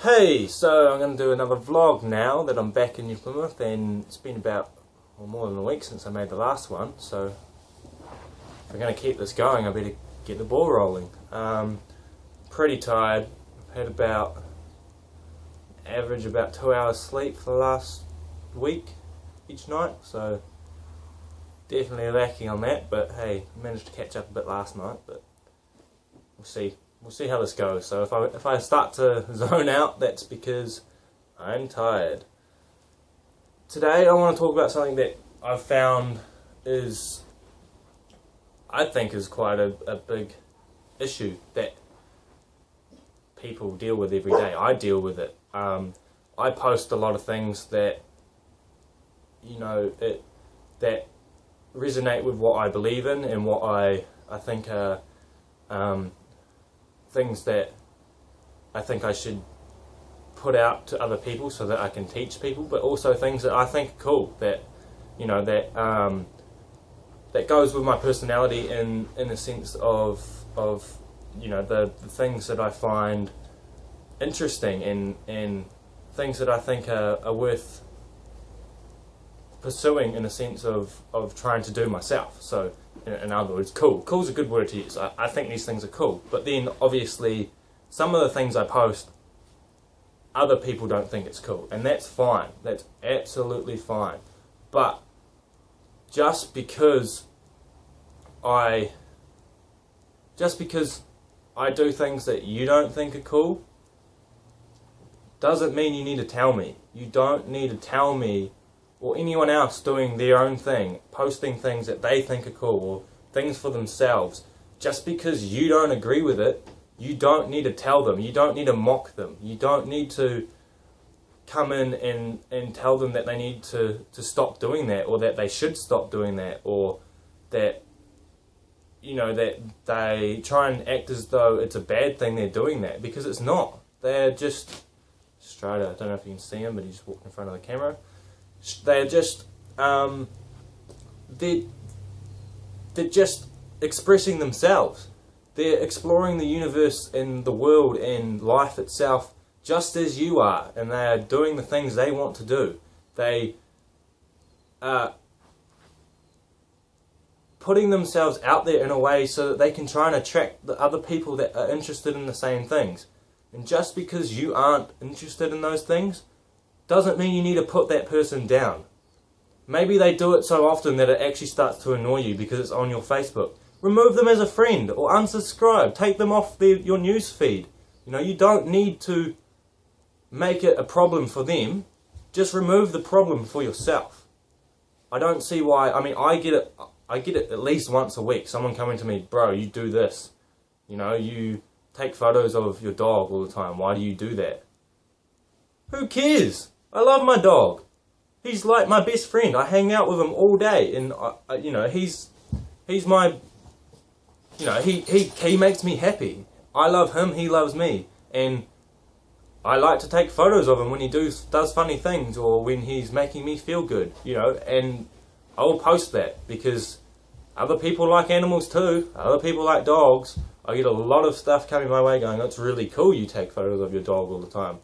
Hey, so I'm going to do another vlog now that I'm back in New Plymouth, and it's been about more than a week since I made the last one, so if I'm going to keep this going I better get the ball rolling. Pretty tired. I've had average about 2 hours sleep for the last week each night, so definitely lacking on that, but hey, I managed to catch up a bit last night, but we'll see. We'll see how this goes. So if I start to zone out, that's because I'm tired. Today I want to talk about something that I've found I think is quite a big issue that people deal with every day. I deal with it. I post a lot of things that, that resonate with what I believe in and what I think are things that I think I should put out to other people so that I can teach people, but also things that I think are cool, that that goes with my personality in the sense of the things that I find interesting and things that I think are worth pursuing in a sense of trying to do myself. So in other words, cool. Cool's a good word to use. I think these things are cool. But then obviously some of the things I post, other people don't think it's cool. And that's fine. That's absolutely fine. But just because I do things that you don't think are cool doesn't mean you need to tell me. You don't need to tell me or anyone else doing their own thing, posting things that they think are cool or things for themselves. Just because you don't agree with it, you don't need to tell them. You don't need to mock them. You don't need to come in and tell them that they need to stop doing that, or that they should stop doing that, or that that they try and act as though it's a bad thing they're doing that, because it's not. They're just straight. I don't know if you can see him, but he just walked in front of the camera. They're just they're just expressing themselves. They're exploring the universe and the world and life itself just as you are, and they are doing the things they want to do. They are putting themselves out there in a way so that they can try and attract the other people that are interested in the same things. And just because you aren't interested in those things doesn't mean you need to put that person down. Maybe they do it so often that it actually starts to annoy you because it's on your Facebook. Remove them as a friend or unsubscribe. Take them off your news feed. You don't need to make it a problem for them. Just remove the problem for yourself. I don't see why. I mean, I get it at least once a week. Someone coming to me, bro, you do this. You take photos of your dog all the time. Why do you do that? Who cares? I love my dog. He's like my best friend. I hang out with him all day, and he's my, he makes me happy. I love him, he loves me, and I like to take photos of him when he does funny things or when he's making me feel good, and I will post that because other people like animals too. Other people like dogs. I get a lot of stuff coming my way going, "It's really cool you take photos of your dog all the time."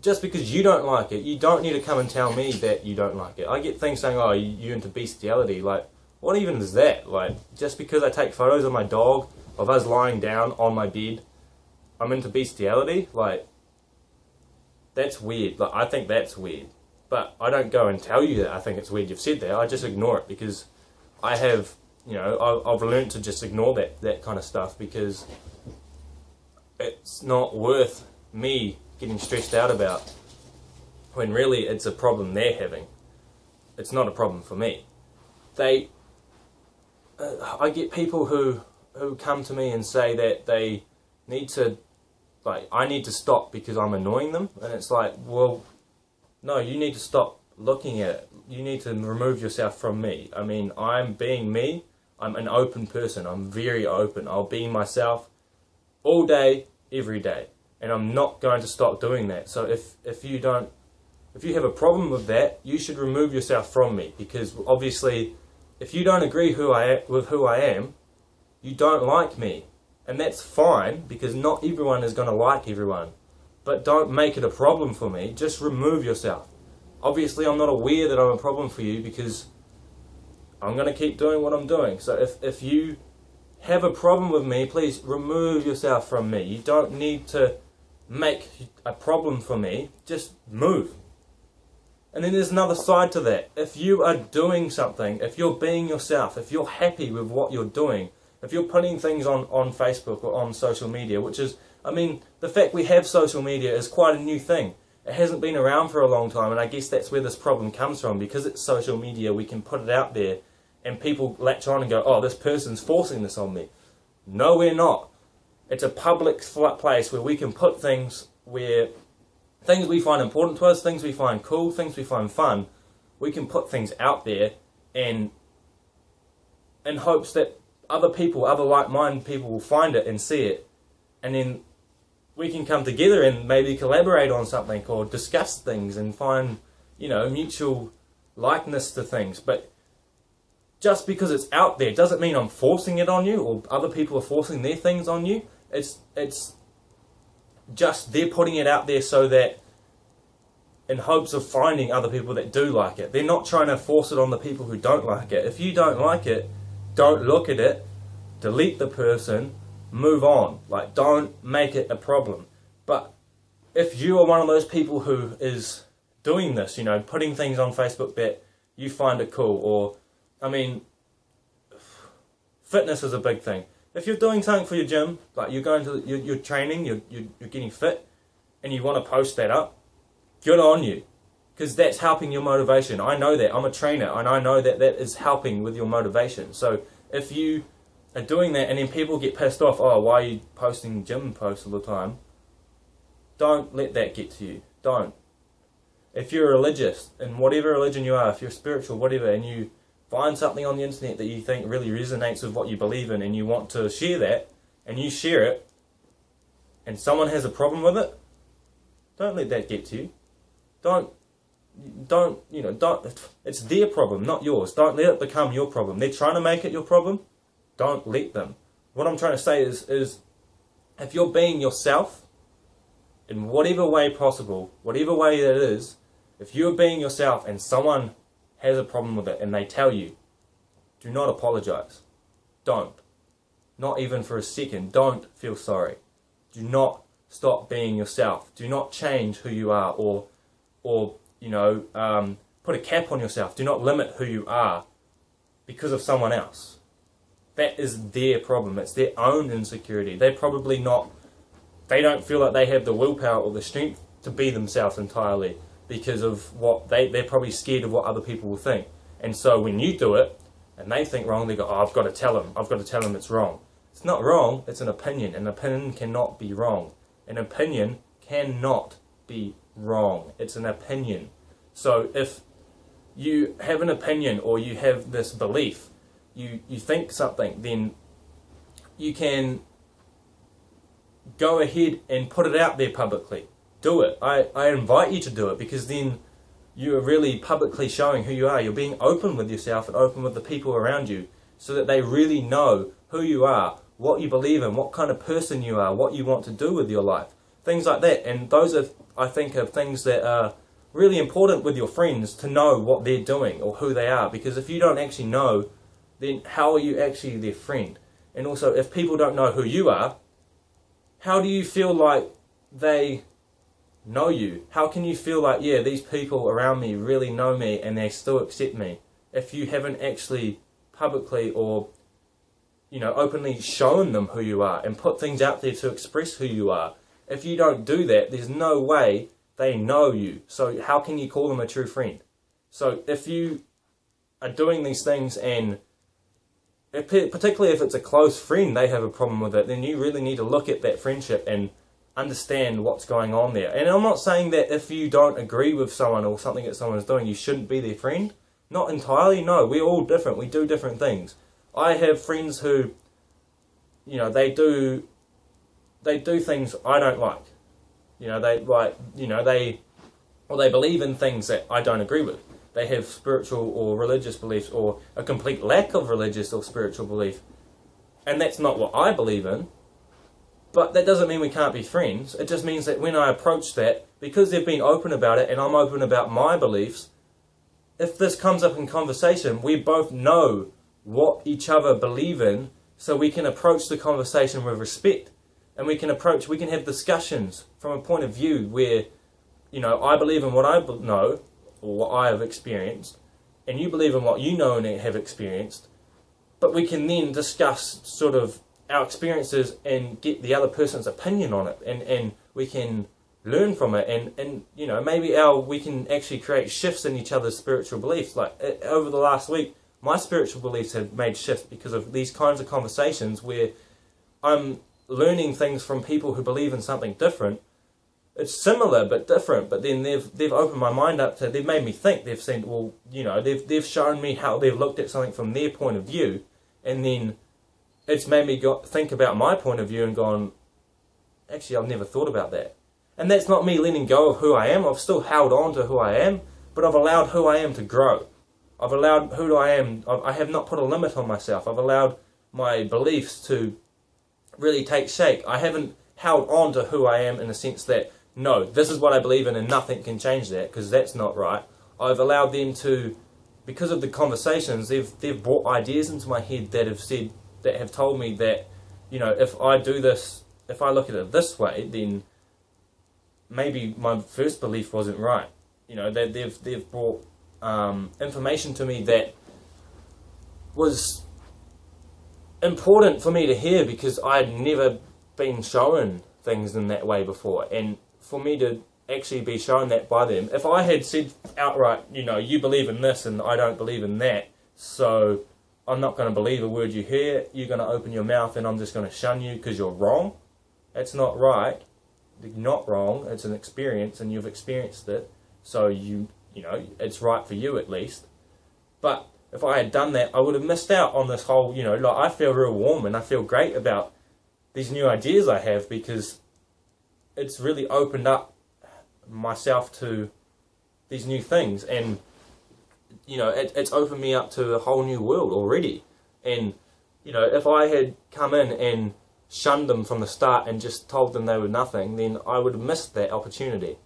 Just because you don't like it, you don't need to come and tell me that you don't like it. I get things saying, "Oh, you into bestiality?" Like, what even is that? Like, just because I take photos of my dog, of us lying down on my bed, I'm into bestiality? Like, that's weird. Like, I think that's weird. But I don't go and tell you that I think it's weird you've said that. I just ignore it because I have, I've learned to just ignore that kind of stuff because it's not worth me getting stressed out about, when really it's a problem they're having. It's not a problem for me. I get people who come to me and say that they need to, I need to stop because I'm annoying them, and it's like, well, no, you need to stop looking at it. You need to remove yourself from me. I mean, I'm being me. I'm an open person. I'm very open. I'll be myself all day, every day. And I'm not going to stop doing that. So if you have a problem with that, you should remove yourself from me, because obviously if you don't agree with who I am, you don't like me. And that's fine, because not everyone is going to like everyone. but don't make it a problem for me. Just remove yourself. Obviously, I'm not aware that I'm a problem for you because I'm going to keep doing what I'm doing. So if you have a problem with me, please remove yourself from me. You don't need to make a problem for me. Just move. And then there's another side to that. If you are doing something, if you're being yourself, if you're happy with what you're doing, if you're putting things on Facebook or on social media, which is, I mean, the fact we have social media is quite a new thing. It hasn't been around for a long time, and I guess that's where this problem comes from. Because it's social media, we can put it out there, and people latch on and go, oh, this person's forcing this on me. No, we're not. It's a public place where we can put things where things we find important to us, things we find cool, things we find fun, we can put things out there and in hopes that other people, other like-minded people will find it and see it, and then we can come together and maybe collaborate on something or discuss things and find, you know, mutual likeness to things. But just because it's out there doesn't mean I'm forcing it on you or other people are forcing their things on you. It's just they're putting it out there so that in hopes of finding other people that do like it. They're not trying to force it on the people who don't like it. If you don't like it, don't look at it, delete the person, move on. Like, don't make it a problem. But if you are one of those people who is doing this, you know, putting things on Facebook that you find it cool, or, I mean, fitness is a big thing. If you're doing something for your gym, like you're going to, you're training, you're getting fit, and you want to post that up, good on you, because that's helping your motivation. I know that. I'm a trainer, and I know that that is helping with your motivation. So if you are doing that, and then people get pissed off, oh, why are you posting gym posts all the time? Don't let that get to you. Don't. If you're religious, in whatever religion you are, if you're spiritual, whatever, and you find something on the internet that you think really resonates with what you believe in and you want to share that, and you share it, and someone has a problem with it, don't let that get to you. Don't, it's their problem, not yours. Don't let it become your problem. They're trying to make it your problem. Don't let them. What I'm trying to say is if you're being yourself, in whatever way possible, whatever way that is, if you're being yourself and someone has a problem with it and they tell you, do not apologize. Don't. Not even for a second. Don't feel sorry. Do not stop being yourself. Do not change who you are or you know, put a cap on yourself. Do not limit who you are because of someone else. That is their problem. It's their own insecurity. They're probably not, they don't feel like they have the willpower or the strength to be themselves entirely because of what they're probably scared of what other people will think. And so when you do it and they think wrong, they go, oh, I've got to tell them. I've got to tell them it's wrong. It's not wrong. It's an opinion. An opinion cannot be wrong. An opinion cannot be wrong. It's an opinion. So if you have an opinion or you have this belief, you think something, then you can go ahead and put it out there publicly. Do it. I invite you to do it, because then you are really publicly showing who you are. You're being open with yourself and open with the people around you so that they really know who you are, what you believe in, what kind of person you are, what you want to do with your life. Things like that. And those are, I think, are things that are really important with your friends, to know what they're doing or who they are. Because if you don't actually know, then how are you actually their friend? And also, if people don't know who you are, how do you feel like they know you? How can you feel like, yeah, these people around me really know me and they still accept me, if you haven't actually publicly or, you know, openly shown them who you are and put things out there to express who you are? If you don't do that, there's no way they know you. So how can you call them a true friend? So if you are doing these things, and particularly if it's a close friend, they have a problem with it, then you really need to look at that friendship and understand what's going on there. And I'm not saying that if you don't agree with someone or something that someone's doing, you shouldn't be their friend. Not entirely, no. We're all different. We do different things. I have friends who, you know, they do things I don't like. You know, they believe in things that I don't agree with. They have spiritual or religious beliefs, or a complete lack of religious or spiritual belief. And that's not what I believe in. But that doesn't mean we can't be friends. It just means that when I approach that, because they've been open about it and I'm open about my beliefs, if this comes up in conversation, we both know what each other believe in, so we can approach the conversation with respect. And we can have discussions from a point of view where, I believe in what I know, or what I have experienced, and you believe in what you know and have experienced, but we can then discuss sort of our experiences and get the other person's opinion on it, and we can learn from it, and maybe we can actually create shifts in each other's spiritual beliefs. Like over the last week, my spiritual beliefs have made shifts because of these kinds of conversations where I'm learning things from people who believe in something different. It's similar but different, but then they've opened my mind up to, they've made me think, they've seen, they've shown me how they've looked at something from their point of view, and then it's made me think about my point of view and gone, actually I've never thought about that. And that's not me letting go of who I am. I've still held on to who I am, but I've allowed who I am to grow. I've allowed who I am, I have not put a limit on myself. I've allowed my beliefs to really take shape. I haven't held on to who I am in the sense that, no, this is what I believe in and nothing can change that, because that's not right. I've allowed them to, because of the conversations, they've brought ideas into my head that have told me that, if I do this, if I look at it this way, then maybe my first belief wasn't right. They've brought information to me that was important for me to hear, because I'd never been shown things in that way before, and for me to actually be shown that by them. If I had said outright, you believe in this and I don't believe in that, so I'm not going to believe a word you hear, you're going to open your mouth and I'm just going to shun you because you're wrong. That's not right. You're not wrong. It's an experience and you've experienced it, so it's right for you at least. But if I had done that, I would have missed out on this whole, I feel real warm and I feel great about these new ideas I have, because it's really opened up myself to these new things, and it's opened me up to a whole new world already. And if I had come in and shunned them from the start and just told them they were nothing, then I would have missed that opportunity.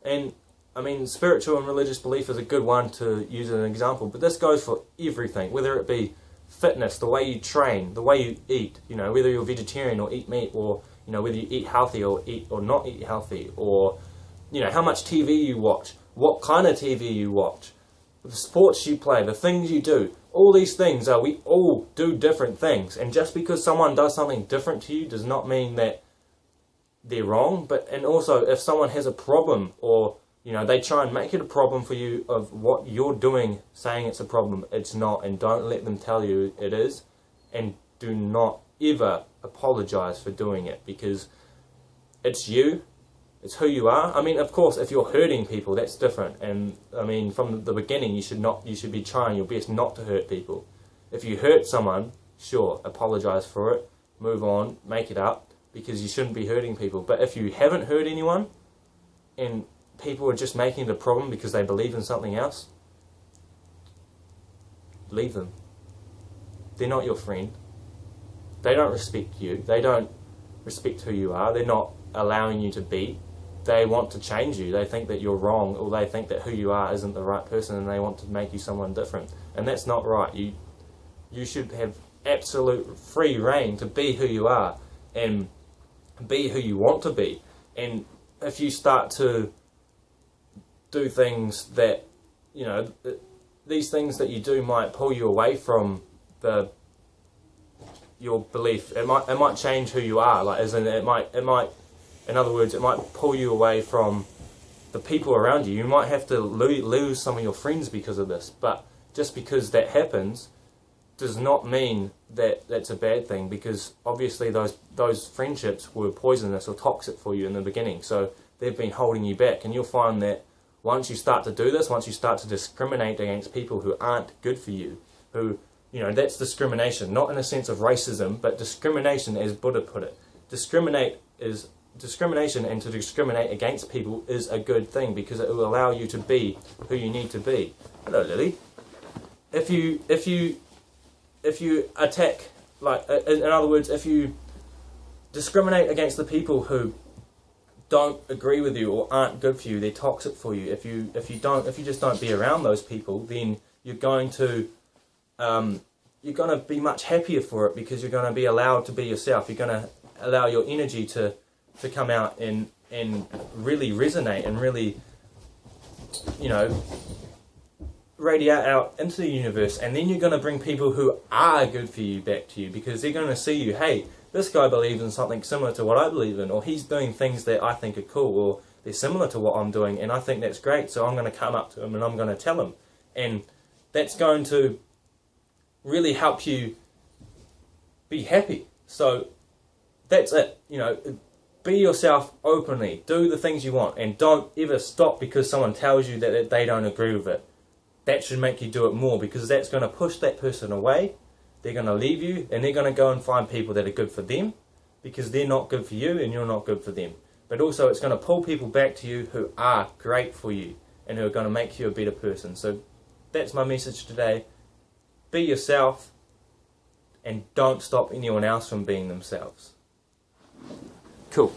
And I mean, spiritual and religious belief is a good one to use as an example, but this goes for everything, whether it be fitness, the way you train, the way you eat, whether you're vegetarian or eat meat, or whether you eat healthy or eat or not eat healthy, or how much TV you watch, what kind of TV you watch, the sports you play, the things you do. All these things we all do different things, and just because someone does something different to you does not mean that they're wrong. And also, if someone has a problem, or they try and make it a problem for you of what you're doing, saying it's a problem, it's not, and don't let them tell you it is, and do not ever apologize for doing it, because it's you, it's who you are. I mean, of course, if you're hurting people, that's different, and I mean, from the beginning, you should be trying your best not to hurt people. If you hurt someone, sure, apologize for it, move on, make it up, because you shouldn't be hurting people. But if you haven't hurt anyone, and people are just making it a problem because they believe in something else, leave them. They're not your friend. They don't respect you. They don't respect who you are. They're not allowing you to be. They want to change you. They think that you're wrong, or they think that who you are isn't the right person, and they want to make you someone different. And that's not right. You should have absolute free reign to be who you are and be who you want to be. And if you start to do things that, these things that you do might pull you away from your belief. It might change who you are. Like, as in, it might. In other words, it might pull you away from the people around you. You might have to lose some of your friends because of this. But just because that happens does not mean that that's a bad thing, because obviously those friendships were poisonous or toxic for you in the beginning. So they've been holding you back, and you'll find that once you start to do this, once you start to discriminate against people who aren't good for you, who, that's discrimination, not in a sense of racism, but discrimination, as Buddha put it. Discrimination, and to discriminate against people is a good thing, because it will allow you to be who you need to be. Hello, Lily. If you attack, like, in other words, if you discriminate against the people who don't agree with you or aren't good for you. They're toxic for you. If you just don't be around those people, then you're going to be much happier for it, because you're going to be allowed to be yourself. You're going to allow your energy to come out and really resonate and really, radiate out into the universe. And then you're going to bring people who are good for you back to you, because they're going to see you, hey, this guy believes in something similar to what I believe in, or he's doing things that I think are cool, or they're similar to what I'm doing, and I think that's great, so I'm going to come up to him and I'm going to tell him. And that's going to really help you be happy. So that's it. Be yourself openly. Do the things you want, and don't ever stop because someone tells you that they don't agree with it. That should make you do it more, because that's going to push that person away. They're going to leave you, and they're going to go and find people that are good for them, because they're not good for you and you're not good for them. But also it's going to pull people back to you who are great for you and who are going to make you a better person. So that's my message today. Be yourself, and don't stop anyone else from being themselves. Cool.